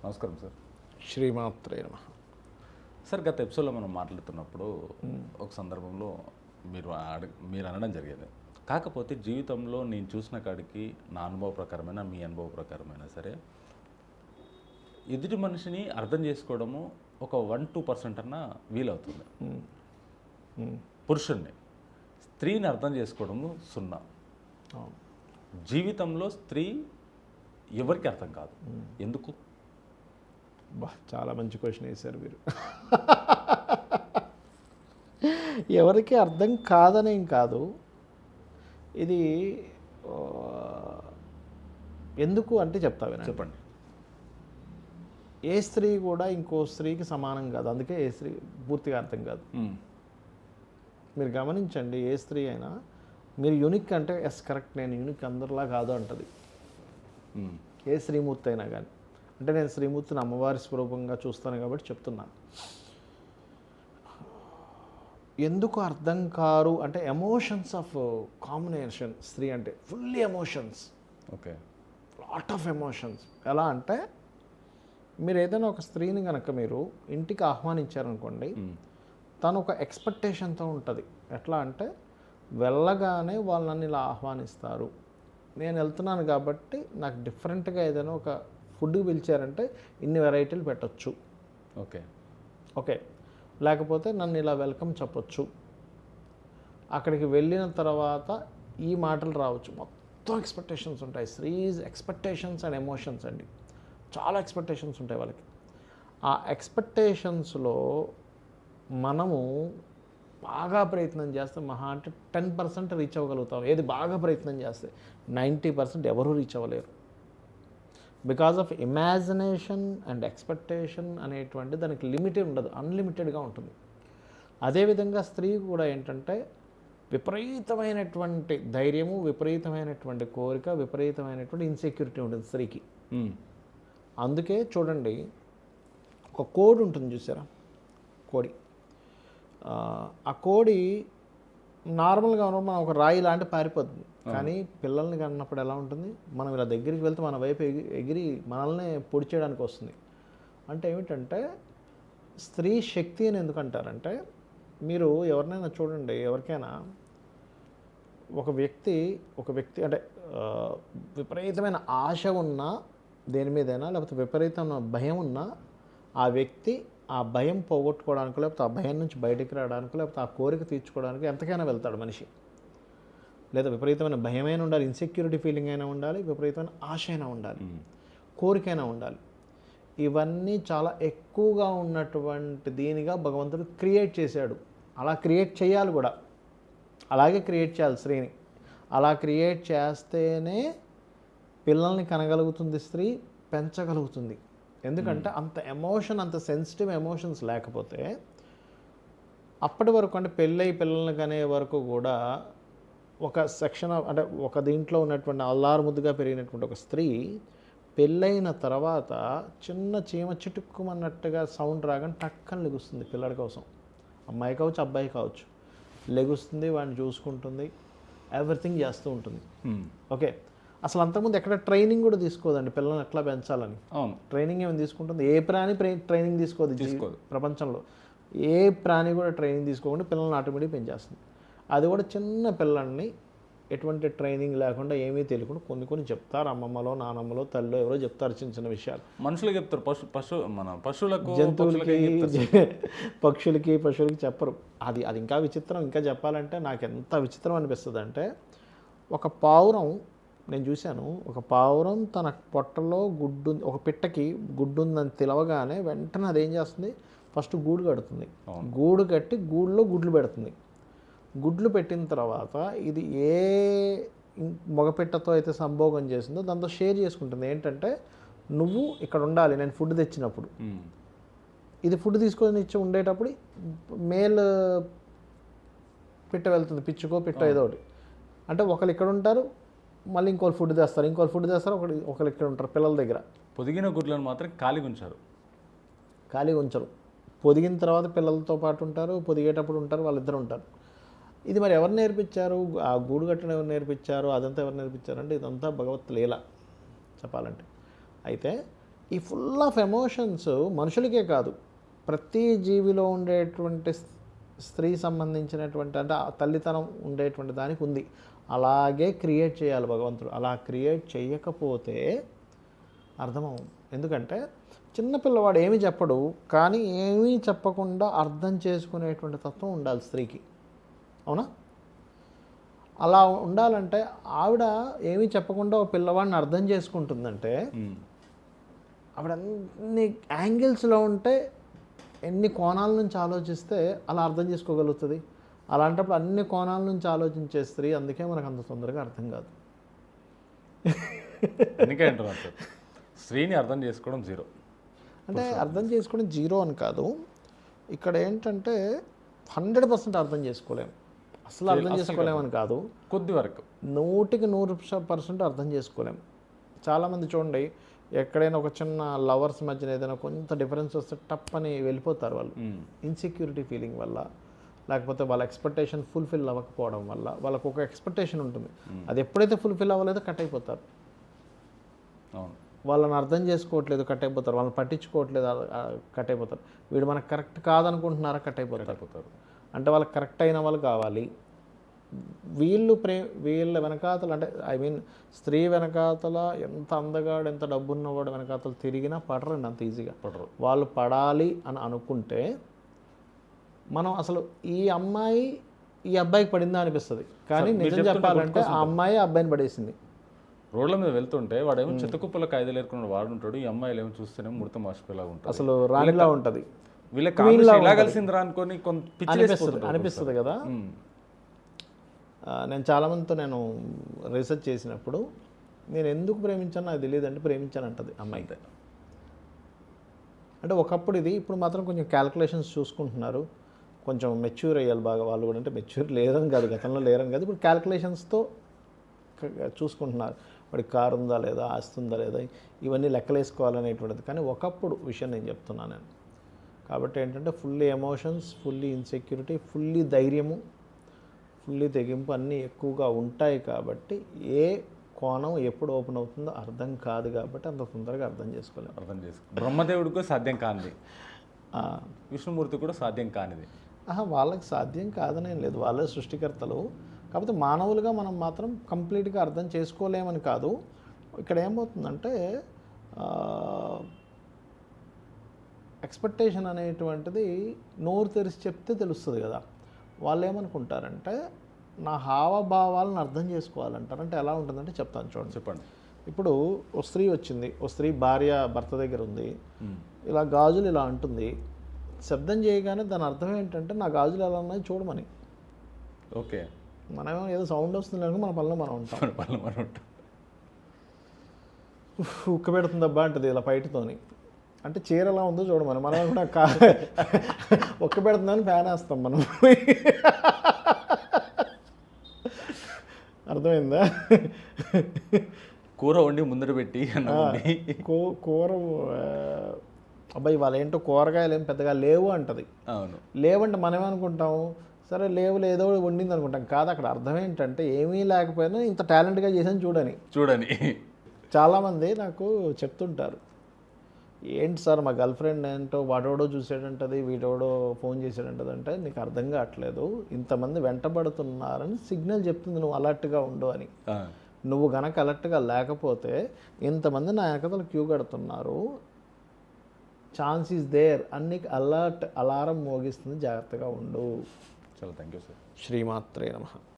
నమస్కారం సార్. శ్రీమాత్రే నమః. సార్, గత ఎపిసోడ్లో మనం మాట్లాడుతున్నప్పుడు ఒక సందర్భంలో మీరు అనడం జరిగేది, కాకపోతే జీవితంలో నేను చూసిన కాడికి నా అనుభవ ప్రకారమైన మీ అనుభవ ప్రకారమైనా సరే ఎదుటి మనిషిని అర్థం చేసుకోవడము ఒక 1-2% అన్నా వీలవుతుంది. పురుషుణ్ణి, స్త్రీని అర్థం చేసుకోవడము 0. జీవితంలో స్త్రీ ఎవరికి అర్థం కాదు. ఎందుకు? చాలా మంచి క్వశ్చన్ వేశారు మీరు. ఎవరికి అర్థం కాదనేం కాదు, ఇది ఎందుకు అంటే చెప్తా వినండి. చెప్పండి. ఏ స్త్రీ కూడా ఇంకో స్త్రీకి సమానం కాదు, అందుకే ఏ స్త్రీ పూర్తిగా అర్థం కాదు. మీరు గమనించండి, ఏ స్త్రీ అయినా మీరు యూనిక్ అంటే ఎస్ కరెక్ట్, నేను యూనిక్ అందరిలా కాదు అంటది. ఏ శ్రీమూర్తి అయినా కానీ, అంటే నేను శ్రీమూర్తిని అమ్మవారి స్వరూపంగా చూస్తాను కాబట్టి చెప్తున్నాను. ఎందుకు అర్థం కారు అంటే ఎమోషన్స్ ఆఫ్ కాంబినేషన్. స్త్రీ అంటే fully emotions, okay, lot of emotions. ఎలా అంటే మీరు ఏదైనా ఒక స్త్రీని కనుక మీరు ఇంటికి ఆహ్వానించారనుకోండి, తను ఒక ఎక్స్పెక్టేషన్తో ఉంటుంది. ఎట్లా అంటే వెళ్ళగానే వాళ్ళు నన్ను ఇలా ఆహ్వానిస్తారు, నేను వెళ్తున్నాను కాబట్టి నాకు డిఫరెంట్గా ఏదైనా ఒక ఫుడ్కి పిలిచారంటే ఇన్ని వెరైటీలు పెట్టచ్చు, ఓకే ఓకే, లేకపోతే నన్ను ఇలా వెల్కమ్ చెప్పొచ్చు. అక్కడికి వెళ్ళిన తర్వాత ఈ మాటలు రావచ్చు. మొత్తం ఎక్స్పెక్టేషన్స్ ఉంటాయి. స్త్రీస్ ఎక్స్పెక్టేషన్స్ అండ్ ఎమోషన్స్ అండి, చాలా ఎక్స్పెక్టేషన్స్ ఉంటాయి వాళ్ళకి. ఆ ఎక్స్పెక్టేషన్స్లో మనము బాగా ప్రయత్నం చేస్తే మహా అంటే 10% రీచ్ అవ్వగలుగుతాం. ఏది బాగా ప్రయత్నం చేస్తే 90% ఎవరూ రీచ్ అవ్వలేరు. Because of imagination and expectation అనేటువంటి దానికి లిమిటెడ్ ఉండదు, అన్లిమిటెడ్గా ఉంటుంది. అదేవిధంగా స్త్రీ కూడా ఏంటంటే విపరీతమైనటువంటి ధైర్యము, విపరీతమైనటువంటి కోరిక, విపరీతమైనటువంటి ఇన్సెక్యూరిటీ ఉంటుంది స్త్రీకి. అందుకే చూడండి, ఒక కోడి ఉంటుంది చూసారా, కోడి. ఆ కోడి నార్మల్గా ఉన్నప్పుడు మనం ఒక రాయి లాంటి పారిపోతుంది, కానీ పిల్లల్ని కన్నప్పుడు ఎలా ఉంటుంది, మనం ఇలా దగ్గరికి వెళ్తే మన వైపు ఎగిరి మనల్ని పొడి చేయడానికి వస్తుంది. అంటే ఏమిటంటే స్త్రీ శక్తి అని ఎందుకంటారంటే, మీరు ఎవరినైనా చూడండి, ఎవరికైనా ఒక వ్యక్తి అంటే విపరీతమైన ఆశ ఉన్నా దేని మీదైనా, లేకపోతే విపరీతమైన భయం ఉన్నా ఆ వ్యక్తి ఆ భయం పోగొట్టుకోవడానికి, లేకపోతే ఆ భయం నుంచి బయటికి రావడానికి, లేకపోతే ఆ కోరిక తీర్చుకోవడానికి ఎంతకైనా వెళ్తాడు మనిషి. లేదా విపరీతమైన భయమైనా ఉండాలి, ఇన్సెక్యూరిటీ ఫీలింగ్ అయినా ఉండాలి, విపరీతమైన ఆశ అయినా ఉండాలి, కోరికైనా ఉండాలి. ఇవన్నీ చాలా ఎక్కువగా ఉన్నటువంటి దీనిగా భగవంతుడు క్రియేట్ చేశాడు. అలా క్రియేట్ చేయాలి కూడా, అలాగే క్రియేట్ చేయాలి స్త్రీని. అలా క్రియేట్ చేస్తేనే పిల్లల్ని కనగలుగుతుంది స్త్రీ, పెంచగలుగుతుంది. ఎందుకంటే అంత ఎమోషన్, అంత సెన్సిటివ్ ఎమోషన్స్ లేకపోతే అప్పటి వరకు, అంటే పెళ్ళై పిల్లల్ని కనే వరకు కూడా ఒక సెక్షన్ అంటే ఒక దీంట్లో ఉన్నటువంటి అల్లారు ముద్దుగా పెరిగినటువంటి ఒక స్త్రీ పెళ్ళైన తర్వాత చిన్న చీమ చిటుక్కుమన్నట్టుగా సౌండ్ రాగానే టక్కని లెగుస్తుంది పిల్లడి కోసం. అమ్మాయి కావచ్చు, అబ్బాయి కావచ్చు, లెగుస్తుంది, వాడిని చూసుకుంటుంది, ఎవ్రీథింగ్ చేస్తూ ఉంటుంది. ఓకే, అసలు అంతకుముందు ఎక్కడ ట్రైనింగ్ కూడా తీసుకోదండి పిల్లల్ని ఎట్లా పెంచాలని. ట్రైనింగ్ ఏమైనా తీసుకుంటుంది? ఏ ప్రాణి ట్రైనింగ్ తీసుకోదు ప్రపంచంలో. ఏ ప్రాణి కూడా ట్రైనింగ్ తీసుకోకుండా పిల్లల్ని ఆటోమేటిక్ పెంచేస్తుంది. అది కూడా చిన్న పిల్లల్ని ఎటువంటి ట్రైనింగ్ లేకుండా ఏమీ తెలియకుండా కొన్ని చెప్తారు, అమ్మమ్మలో, నానమ్మలో, తల్లిలో ఎవరో చెప్తారు చిన్న చిన్న విషయాలు. మనుషులకు చెప్తారు, పశువులకు, జంతువులకి, పశువులకి చెప్పరు. అది ఇంకా విచిత్రం. ఇంకా చెప్పాలంటే నాకు ఎంత విచిత్రం అనిపిస్తుంది అంటే, ఒక పావురం నేను చూశాను, ఒక పావురం తన పొట్టలో గుడ్డు, ఒక పిట్టకి గుడ్డు ఉందని తెలవగానే వెంటనే అదేం చేస్తుంది, ఫస్ట్ గూడు కడుతుంది. గూడు కట్టి గూడులో గుడ్లు పెడుతుంది. గుడ్లు పెట్టిన తర్వాత ఇది ఏ మగపిట్టతో అయితే సంభోగం చేసిందో దాంతో షేర్ చేసుకుంటుంది. ఏంటంటే, నువ్వు ఇక్కడ ఉండాలి నేను ఫుడ్ తెచ్చినప్పుడు, ఇది ఫుడ్ తీసుకొని ఇచ్చి ఉండేటప్పుడు మేల్ పిట్ట వెళ్తుంది, పిచ్చుకో పిట్ట ఏదో ఒకటి. అంటే ఒకరు ఇక్కడ ఉంటారు, మళ్ళీ ఇంకోళ్ళు ఫుడ్ తెస్తారు, ఒకరు ఇక్కడ ఉంటారు పిల్లల దగ్గర. పొదిగిన గుడ్లను మాత్రం ఖాళీగా ఉంచారు. పొదిగిన తర్వాత పిల్లలతో పాటు ఉంటారు, పొదిగేటప్పుడు ఉంటారు, వాళ్ళిద్దరు ఉంటారు. ఇది మరి ఎవరు నేర్పించారు? ఆ గూడు కట్టడం ఎవరు నేర్పించారు? అదంతా ఎవరు నేర్పించారు అంటే ఇదంతా భగవత్ లీల చెప్పాలంటే. అయితే ఈ ఫుల్ ఆఫ్ ఎమోషన్స్ మనుషులకే కాదు, ప్రతి జీవిలో ఉండేటువంటి స్త్రీ సంబంధించినటువంటి అంటే ఆ తల్లితనం ఉండేటువంటి దానికి ఉంది. అలాగే క్రియేట్ చేయాలి భగవంతుడు. అలా క్రియేట్ చేయకపోతే అర్థమవు. ఎందుకంటే చిన్నపిల్లవాడు ఏమీ చెప్పడు, కానీ ఏమీ చెప్పకుండా అర్థం చేసుకునేటువంటి తత్వం ఉండాలి స్త్రీకి. అవునా? అలా ఉండాలంటే ఆవిడ ఏమీ చెప్పకుండా ఒక పిల్లవాడిని అర్థం చేసుకుంటుందంటే ఆవిడ అన్ని యాంగిల్స్లో ఉంటే, ఎన్ని కోణాల నుంచి ఆలోచిస్తే అలా అర్థం చేసుకోగలుగుతుంది. అలాంటప్పుడు అన్ని కోణాల నుంచి ఆలోచించే స్త్రీ అందుకే మనకు అంత తొందరగా అర్థం కాదు. అందుకే అంటున్నాను సార్, స్త్రీని అర్థం చేసుకోవడం జీరో. అంటే అర్థం చేసుకోవడం జీరో అని కాదు, ఇక్కడ ఏంటంటే 100% అర్థం చేసుకోలేము. అసలు అర్థం చేసుకోలేమని కాదు, కొద్ది వరకు 100% అర్థం చేసుకోలేము. చాలామంది చూడండి, ఎక్కడైనా ఒక చిన్న లవర్స్ మధ్యన ఏదైనా కొంత డిఫరెన్స్ వస్తే టప్ అని వెళ్ళిపోతారు వాళ్ళు. ఇన్సెక్యూరిటీ ఫీలింగ్ వల్ల, లేకపోతే వాళ్ళ ఎక్స్పెక్టేషన్ ఫుల్ఫిల్ అవ్వకపోవడం వల్ల. వాళ్ళకు ఒక ఎక్స్పెక్టేషన్ ఉంటుంది, అది ఎప్పుడైతే ఫుల్ఫిల్ అవ్వలేదో కట్ అయిపోతారు. అవును, వాళ్ళని అర్థం చేసుకోవట్లేదు, కట్ అయిపోతారు. వాళ్ళని పట్టించుకోవట్లేదు, కట్ అయిపోతారు. వీడు మనకు కరెక్ట్ కాదనుకుంటున్నారా, కట్ అయిపోతారు. అంటే వాళ్ళకి కరెక్ట్ అయిన వాళ్ళు కావాలి. వీళ్ళ వెనకాతలు అంటే స్త్రీ వెనకాతల ఎంత అందగాడు, ఎంత డబ్బున్నవాడు వెనకాతలు తిరిగినా పడరండి అంత ఈజీగా. వాళ్ళు పడాలి అని అనుకుంటే మనం అసలు ఈ అమ్మాయి ఈ అబ్బాయికి పడిందా అనిపిస్తుంది, కానీ నిజం చెప్పాలంటే ఆ అమ్మాయి అబ్బాయిని పడేసింది. రోడ్ల మీద వెళ్తుంటే వాడేమో చెత్తకుప్పలో కాయలు ఏరుకున్న వాడు ఉంటాడు, ఈ అమ్మాయిలు ఏమో చూస్తేనే ముడత మాసిపోయేలా ఉంటుంది, అసలు రాణిలా ఉంటుంది, వీళ్ళకి ఎలా కలిసిందిరా అనుకొని అనిపిస్తుంది కదా. నేను చాలామందితో నేను రీసెర్చ్ చేసినప్పుడు, నేను ఎందుకు ప్రేమించాను నాకు తెలియదు అంటే ప్రేమించాను అంటది అమ్మాయి. అంటే ఒకప్పుడు ఇది, ఇప్పుడు మాత్రం కొంచెం క్యాల్కులేషన్స్ చూసుకుంటున్నారు, కొంచెం మెచ్యూర్ అయ్యాలి బాగా వాళ్ళు కూడా. అంటే మెచ్యూర్ లేరని కాదు, గతంలో లేరని కాదు, ఇప్పుడు క్యాల్కులేషన్స్తో చూసుకుంటున్నారు. వాడికి కారు ఉందా లేదా, ఆస్తి ఉందా లేదా, ఇవన్నీ లెక్కలేసుకోవాలనేటువంటిది. కానీ ఒకప్పుడు విషయం నేను చెప్తున్నాను నేను. కాబట్టి ఏంటంటే fully emotions, fully insecurity, fully ధైర్యము, ఫుల్లీ తెగింపు అన్నీ ఎక్కువగా ఉంటాయి. కాబట్టి ఏ కోణం ఎప్పుడు ఓపెన్ అవుతుందో అర్థం కాదు, కాబట్టి అంత తొందరగా అర్థం చేసుకోలేము. బ్రహ్మదేవుడికి సాధ్యం కానిది, విష్ణుమూర్తి కూడా సాధ్యం కానిది. వాళ్ళకి సాధ్యం కాదనేం లేదు, వాళ్ళే సృష్టికర్తలు. కాకపోతే మానవులుగా మనం మాత్రం కంప్లీట్గా అర్థం చేసుకోలేమని కాదు. ఇక్కడ ఏమవుతుందంటే ఎక్స్పెక్టేషన్ అనేటువంటిది నోరు తెరిచి చెప్తే తెలుస్తుంది కదా. వాళ్ళు ఏమనుకుంటారంటే నా హావభావాలను అర్థం చేసుకోవాలంటారు. అంటే ఎలా ఉంటుందంటే చెప్తాను చూడండి. చెప్పండి. ఇప్పుడు ఓ స్త్రీ వచ్చింది, ఓ స్త్రీ భార్య భర్త దగ్గర ఉంది, ఇలా గాజులు ఇలా అంటుంది. శబ్దం చేయగానే దాని అర్థం ఏంటంటే నా గాజులు ఎలా ఉన్నాయి చూడమని. ఓకే, మనమేమో ఏదో సౌండ్ వస్తుంది అనుకో మన పనిలో మనం ఉంటాం. ఉక్క పెడుతుందబ్బా అంటది ఇలా బయటతోని, అంటే చీర ఎలా ఉందో చూడమని. మనం కూడా ఒక్క పెడుతుందని ఫ్యాన్ వేస్తాం మనం. అర్థమైందా? కూర వండి ముందర పెట్టి కూర అబ్బాయి వాళ్ళు ఏంటో కూరగాయలు ఏం పెద్దగా లేవు అంటది. అవును, లేవంటే మనమేమనుకుంటాం, సరే లేవు ఏదో వండింది అనుకుంటాం. కాదు, అక్కడ అర్థం ఏంటంటే ఏమీ లేకపోయినా ఇంత టాలెంట్గా చేసాను చూడని. చాలామంది నాకు చెప్తుంటారు, ఏంటి సార్ మా గర్ల్ ఫ్రెండ్ ఏంటో వాడోడో చూసాడంటది, వీడోడో ఫోన్ చేసాడంటది. అంటే నీకు అర్థం కావట్లేదు, ఇంతమంది వెంటబడుతున్నారని సిగ్నల్ చెప్తుంది, నువ్వు అలర్ట్గా ఉండు అని. నువ్వు గనక అలర్ట్గా లేకపోతే ఇంతమంది నా వెనకతలు క్యూ కడుతున్నారు, ఛాన్స్ ఈజ్ దేర్ అన్ని అలారం మోగిస్తుంది, జాగ్రత్తగా ఉండు. చాలా థ్యాంక్ యూ సార్. శ్రీమాత్రే నమః.